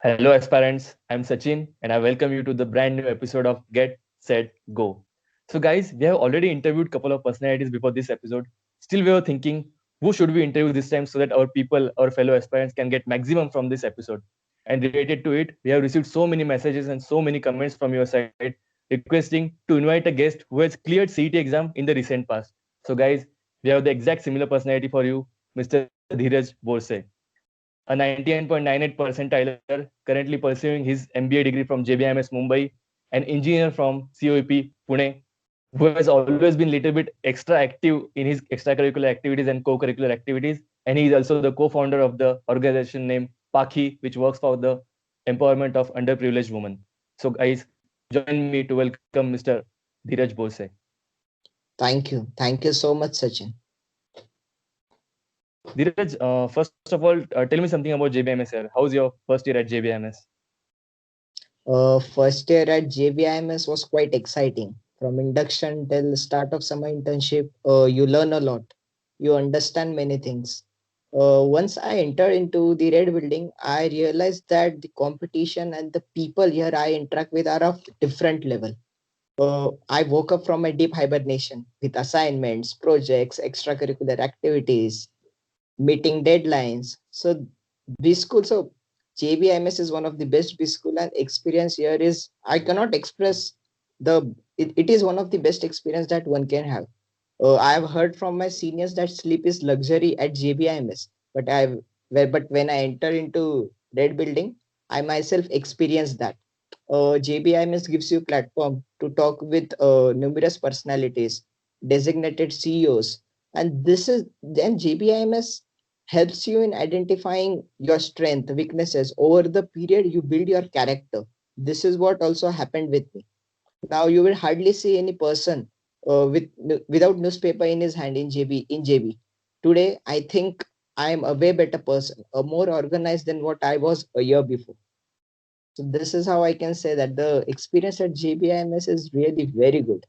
Hello, aspirants. I'm Sachin, and I welcome you to the brand new episode of Get Set Go. So, guys, we have already interviewed a couple of personalities before this episode. Still, we were thinking, who should we interview this time so that our people, our fellow aspirants, can get maximum from this episode? And related to it, we have received so many messages and so many comments from your side requesting to invite a guest who has cleared CET exam in the recent past. So, guys, we have the exact similar personality for you, Mr. Dheeraj Borse, a 99.98 percentiler, currently pursuing his MBA degree from JBIMS Mumbai, an engineer from COEP Pune, who has always been a little bit extra active in his extracurricular activities and co-curricular activities. And he is also the co-founder of the organization named Pakhi, which works for the empowerment of underprivileged women. So, guys, join me to welcome Mr. Dheeraj Bose. Thank you. Thank you so much, Sachin. Dheeraj, first of all, tell me something about JBIMS here. How's your first year at JBIMS? First year at JBIMS was quite exciting. From induction till start of summer internship, you learn a lot. You understand many things. Once I entered into the red building, I realized that the competition and the people here I interact with are of different level. I woke up from a deep hibernation with assignments, projects, extracurricular activities, meeting deadlines. So B school, so JBIMS is one of the best B school, and experience here is I cannot express it is one of the best experience that one can have. I have heard from my seniors that sleep is luxury at JBIMS, but but when I enter into Red Building, I myself experienced that. JBIMS gives you platform to talk with numerous personalities, designated CEOs, and this is then JBIMS helps you in identifying your strength, weaknesses. Over the period, you build your character. This is what also happened with me. Now you will hardly see any person without newspaper in his hand in JB. Today, I think I am a way better person, a more organized than what I was a year before. So this is how I can say that the experience at JBIMS is really very good.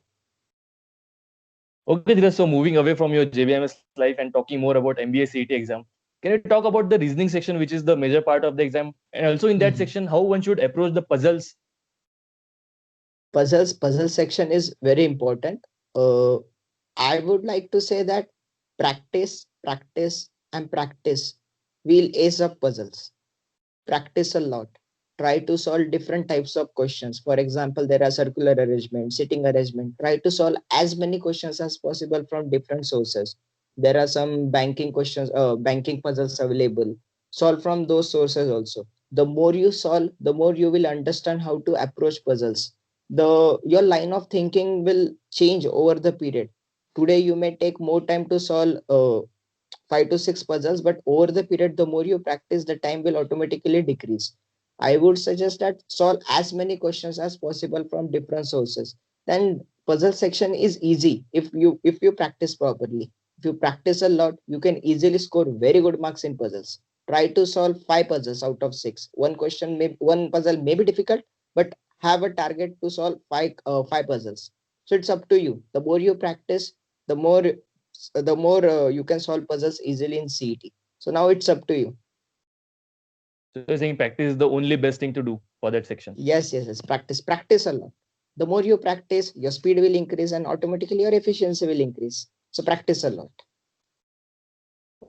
Okay, Dheeraj, so moving away from your JBMS life and talking more about MBA CET exam, can you talk about the reasoning section, which is the major part of the exam? And also in that Mhm. section, how one should approach the puzzles? Puzzle section is very important. Uh, I would like to say that practice, and practice will ace up puzzles. Practice a lot. Try to solve different types of questions. For example, there are circular arrangement, sitting arrangement. Try to solve as many questions as possible from different sources. There are some banking puzzles available. Solve from those sources also. The more you solve, the more you will understand how to approach puzzles. Your line of thinking will change over the period. Today you may take more time to solve 5 to 6 puzzles, but over the period, the more you practice, the time will automatically decrease. I would suggest that solve as many questions as possible from different sources. Then puzzle section is easy if you practice properly. If you practice a lot, you can easily score very good marks in puzzles. Try to solve 5 puzzles out of 6. One puzzle may be difficult, but have a target to solve five puzzles. So it's up to you. The more you practice, the more you can solve puzzles easily in CET. So now it's up to you. So you're saying practice is the only best thing to do for that section. Yes. Practice a lot. The more you practice, your speed will increase and automatically your efficiency will increase. So practice a lot.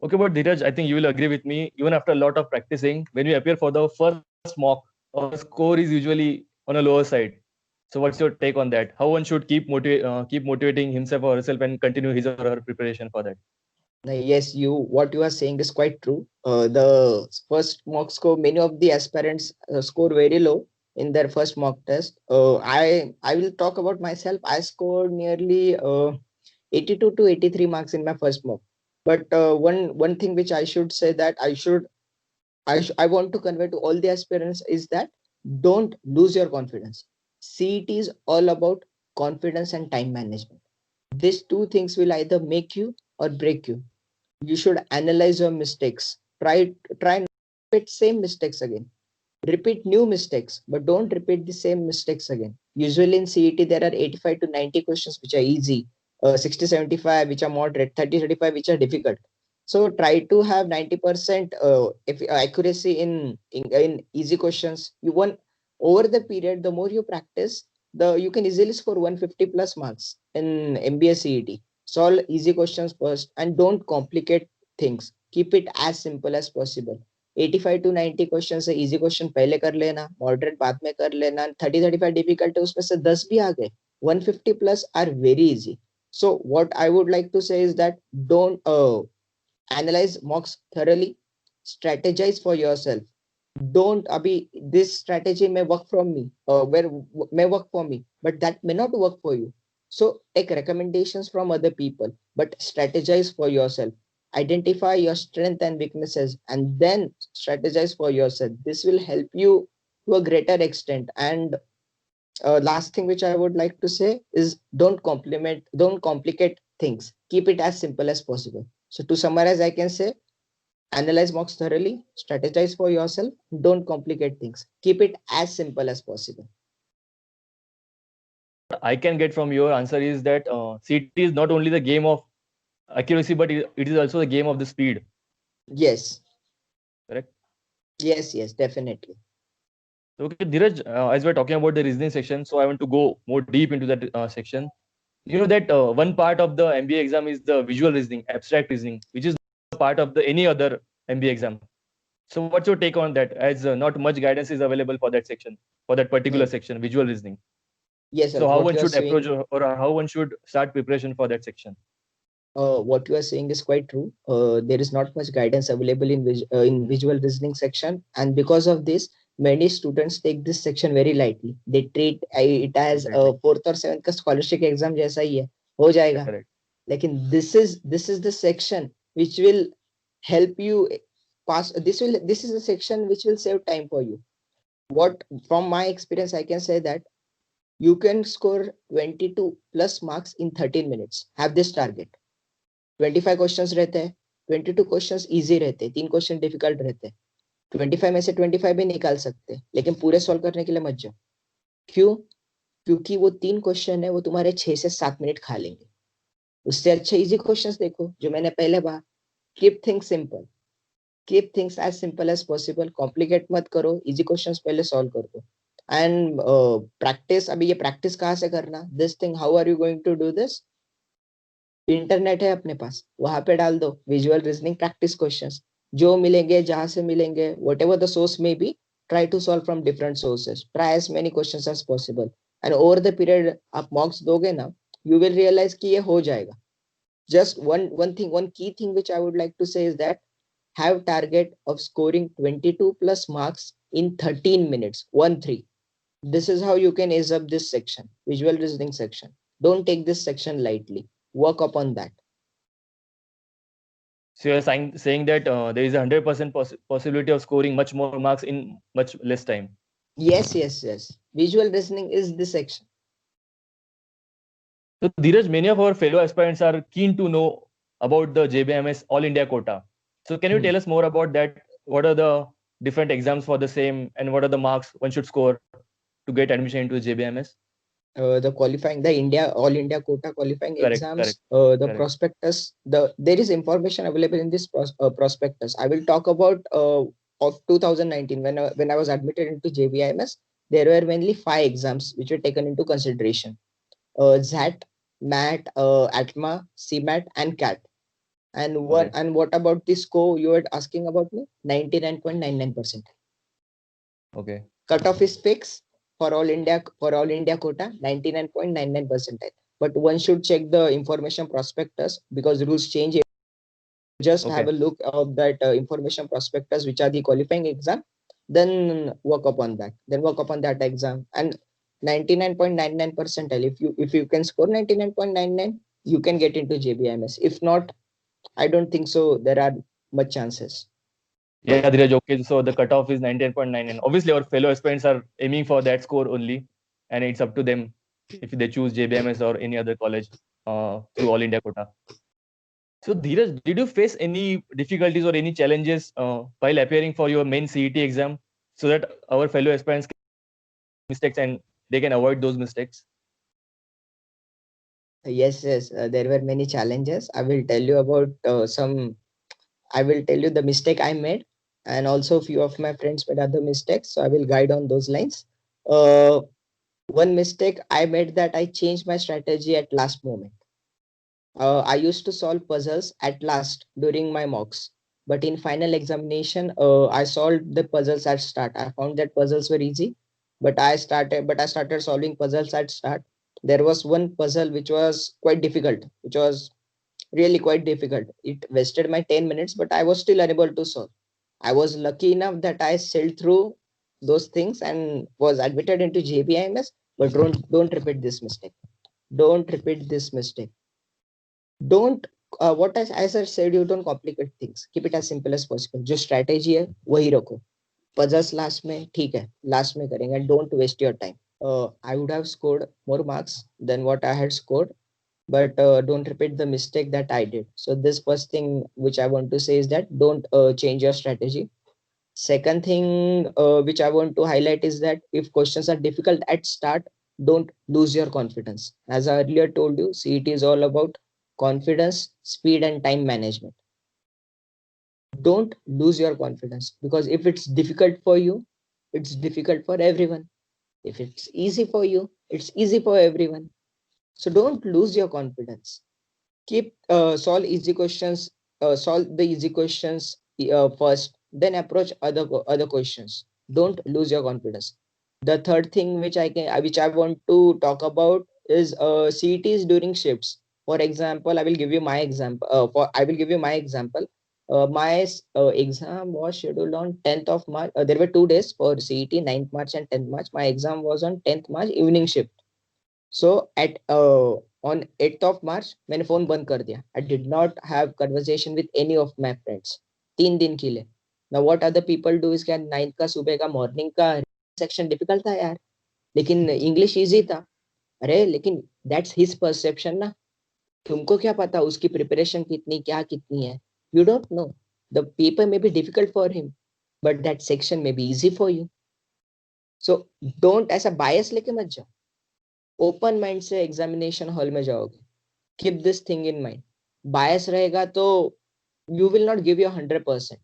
Okay, but Dheeraj, I think you will agree with me. Even after a lot of practicing, when we appear for the first mock, our score is usually on a lower side. So what's your take on that? How one should keep motivating himself or herself and continue his or her preparation for that? Yes, what you are saying is quite true. The first mock score, many of the aspirants score very low in their first mock test. I will talk about myself. I scored nearly 82 to 83 marks in my first mock. But one thing which I should say that I want to convey to all the aspirants is that don't lose your confidence. CET is all about confidence and time management. These two things will either make you or break you. You should analyze your mistakes. Try not to repeat same mistakes again. Repeat new mistakes, but don't repeat the same mistakes again. Usually in CET there are 85 to 90 questions which are easy, 60 75 which are moderate, 30 35 which are difficult. So try to have 90% if accuracy in easy questions. You want over the period, the more you practice, the you can easily score 150 plus marks in MBA CET. Solve easy questions first and don't complicate things. Keep it as simple as possible. 85 to 90 question से easy question पहले कर लेना, moderate बाद में कर लेना, 30-35 difficult है उसमें से 10 भी आ गए, 150 plus are very easy. So what I would like to say is that don't analyze mocks thoroughly, strategize for yourself. Don't abhi this strategy may work from me where may work for me, but that may not work for you. So take recommendations from other people, but strategize for yourself. Identify your strength and weaknesses and then strategize for yourself. This will help you to a greater extent. And last thing which I would like to say is don't complicate things. Keep it as simple as possible. So to summarize, I can say analyze mocks thoroughly, strategize for yourself, don't complicate things. Keep it as simple as possible. I can get from your answer is that CT is not only the game of accuracy, but it is also the game of the speed. Yes. Correct? Yes, definitely. Okay, Dheeraj, as we're talking about the reasoning section, so I want to go more deep into that section. You know that one part of the MBA exam is the visual reasoning, abstract reasoning, which is part of the any other MBA exam. So what's your take on that? As not much guidance is available for that section, for that particular section, visual reasoning. Yes, So how what one you are should approach saying, or how one should start preparation for that section? what you are saying is quite true. There is not much guidance available in visual reasoning section, and because of this, many students take this section very lightly. They treat it as a Exactly. fourth or seventh का scholarship exam जैसा ही है, हो जाएगा. Correct. Lekin this is the section which will help you pass. This is a section which will save time for you. What from my experience I can say that you can score 22 plus marks in 13 minutes. Have this target. 25 questions रहते हैं, 22 questions easy रहते हैं, 3 question difficult रहते हैं. 25 में से 25 भी निकाल सकते हैं, लेकिन पूरे सॉल्व करने के लिए मत जाओ. क्यों? क्योंकि वो 3 क्वेश्चन है वो तुम्हारे 6 से 7 मिनट खा लेंगे. उससे अच्छा इजी क्वेश्चंस देखो जो मैंने पहले कहा. Keep things simple, keep things as simple as possible. Complicate मत करो, इजी क्वेश्चंस पहले सॉल्व कर दो. एंड प्रैक्टिस, अभी ये प्रैक्टिस कहाँ से करना, this thing how are you going to do this? Internet है अपने पास, वहां पे डाल दो विजुअल रीजनिंग प्रैक्टिस क्वेश्चंस. जो मिलेंगे जहां से मिलेंगे, वट एवर द सोर्स में be, try to solve from different sources. Try as many questions as possible. And over the period आप मॉक्स दोगे ना, यू विल रियलाइज कि ये हो जाएगा. Just one key thing which I would like to say is that have target of scoring 22 plus marks in 13 minutes. 1-3. This is how you can ace up this section, visual reasoning section. Don't take this section lightly. Work upon that. So you're saying that there is a 100% possibility of scoring much more marks in much less time. Yes. Visual reasoning is the section. So Dheeraj, many of our fellow aspirants are keen to know about the JBMS All India quota. So can you tell us more about that? What are the different exams for the same and what are the marks one should score to get admission into JBMS? The qualifying, the all India quota qualifying exams, the correct. prospectus, there is information available in this prospectus. I will talk about of 2019 when I was admitted into JBIMS. There were mainly 5 exams which were taken into consideration: ZAT, MAT, ATMA, CMAT, and CAT. And what about the score you were asking about me? 99.99%. Okay. Cutoff is fixed for all India quota, 99.99%. But one should check the information prospectus because rules change. Just have a look of that information prospectus, which are the qualifying exam. Then work upon that. Then work upon that exam. And 99.99 percentile. If you can score 99.99, you can get into JBIMS. If not, I don't think so. There are much chances. Yeah, Dheeraj, okay. So the cutoff is 99.9, and obviously our fellow aspirants are aiming for that score only, and it's up to them if they choose JBMS or any other college through All India quota. So Dheeraj, did you face any difficulties or any challenges while appearing for your main CET exam, so that our fellow aspirants can make mistakes and they can avoid those mistakes? Yes. There were many challenges. I will tell you about some I will tell you the mistake I made, and also few of my friends made other mistakes. So I will guide on those lines. Uh, One mistake I made that I changed my strategy at last moment. I used to solve puzzles at last during my mocks, but in final examination, I solved the puzzles at start. I found that puzzles were easy, but I started solving puzzles at start. There was one puzzle which was quite difficult, which was really quite difficult. It wasted my 10 minutes, but I was still unable to solve. I was lucky enough that I sailed through those things and was admitted into JBIMS. But don't repeat this mistake. Don't repeat this mistake. Don't what as I said, you don't complicate things. Keep it as simple as possible. जो strategy है वही रखो. Puzzles last में ठीक है, last में करेंगे. Don't waste your time. I would have scored more marks than what I had scored, but don't repeat the mistake that I did. So this first thing which I want to say is that don't change your strategy. Second thing which I want to highlight is that if questions are difficult at start, don't lose your confidence. As I earlier told you, CET is all about confidence, speed, and time management. Don't lose your confidence, because if it's difficult for you, it's difficult for everyone. If it's easy for you, it's easy for everyone. So don't lose your confidence. Keep solve the easy questions first, then approach other questions. Don't lose your confidence. The third thing which I want to talk about is CETs during shifts. For example, I will give you my example. My exam was scheduled on 10th of March. There were 2 days for CET, 9th March and 10th March. My exam was on 10th March evening shift. So at on 8th of March मैंने phone बंद कर दिया. I did not have conversation with any of my friends 3 दिन के लिए. Now what other people do is कि 9th का सुबह का मॉर्निंग का सेक्शन डिफिकल्ट था यार, लेकिन इंग्लिश इजी था. अरे लेकिन दैट्स हिज परसेप्शन ना. तुमको क्या पता उसकी प्रिपरेशन कितनी क्या कितनी है. You don't know. The paper may be difficult for him, but that section may be easy for you. So don't ऐसा bias लेके मत जाओ. ओपन माइंड से एग्जामिनेशन हॉल में जाओगे. Keep this thing in mind. Bias रहेगा तो you will not give your 100%.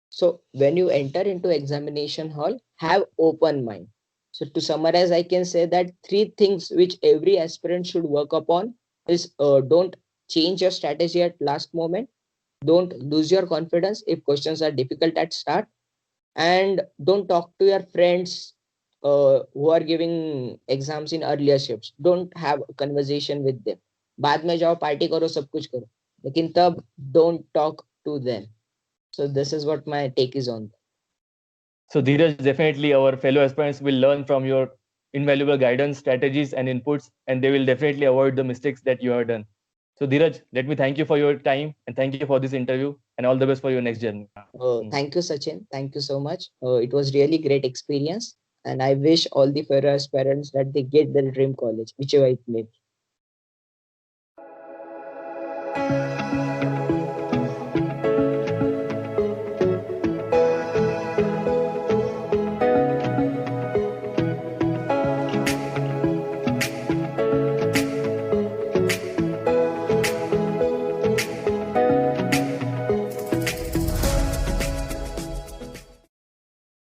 So when you enter into examination hall, have open mind. So to summarize, I can say that 3 things which every aspirant should work upon is don't change your strategy at last moment, don't lose your confidence if questions are difficult at start, and don't talk to your friends who are giving exams in earlier shifts. Don't have a conversation with them. बाद में जाओ party करो सब कुछ करो, लेकिन तब don't talk to them. So this is what my take is on. So Dheeraj, definitely our fellow aspirants will learn from your invaluable guidance, strategies, and inputs, and they will definitely avoid the mistakes that you have done. So Dheeraj, let me thank you for your time and thank you for this interview and all the best for your next journey. Thank you, Sachin. Thank you so much. It was really great experience, and I wish all the fellow aspirants that they get their dream college, whichever it may be.